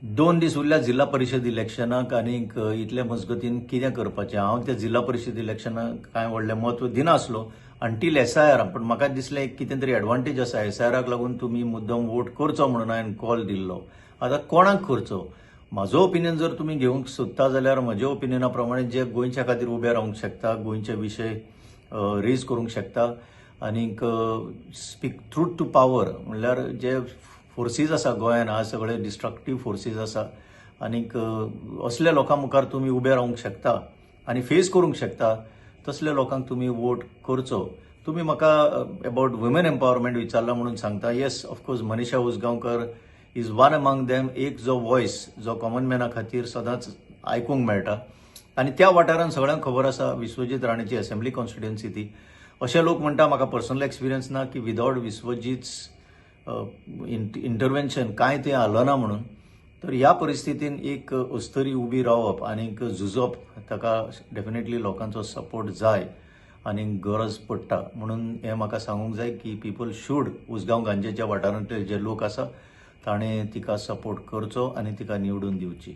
2 दीस उरल्या जिल्हा परिषद इलेक्शनाक आनीक इतले मजगतीन कितें करपाचें. हांव त्या जिल्हा परिषद इलेक्शनाक कांय व्हडलें म्हत्व दिनासलो अंटील एसआयआर. पण म्हाका दिसलें कितें तरी एडवांटेज आसा एसआयआराक लागून तुमी मुद्दम वोट करचो म्हणून हांवें कॉल दिल्लो. आतां कोणाक करचो म्हजो ओपिनियन जर तुमी घेवंक सोदता जाल्यार म्हज्या ओपिनियना प्रमाणे जे गोंयच्या खातीर उबे रावंक शकता, गोंयचे विशय रेज करूंक शकता आनीक स्पीक ट्रूथ टू पावर म्हणल्यार जे फोर्सीस आसा गोंयान आज सगळे डिस्ट्रक्टीव फोर्सीस आसा आनीक असल्या लोकां मुखार तुमी उबे रावंक शकता आनी फेस करूंक शकता तसल्या लोकांक तुमी वोट करचो. तुमी म्हाका अबाउट वुमेन एम्पावरमेंट विचारला म्हणून सांगता. Yes, of course Manisha Usgaonkar is one among them. एक जो वॉयस जो कॉमन मॅना खातीर सदांच आयकूंक मेळटा आनी त्या वाठारांत सगळ्यांक खबर आसा विश्वजीत राणेची असेंब्ली कॉन्स्टिट्युएन्सी ती. अशे लोक म्हणटा म्हाका पर्सनल एक्सपिरियन्स ना की विदाउट विश्वजीत इंटरव्हेन्शन कांय तें आलोना म्हणून. तर ह्या परिस्थितीन एक अस्तरी उबी रावप आनीक झुजप ताका डेफिनेटली लोकांचो सपोर्ट जाय आनी गरज पडटा म्हणून हें म्हाका सांगूंक जाय की पीपल शूड उसगांव गांजेच्या वाठारांतले जे लोक आसा ताणें तिका सपोर्ट करचो आनी तिका निवडून दिवची.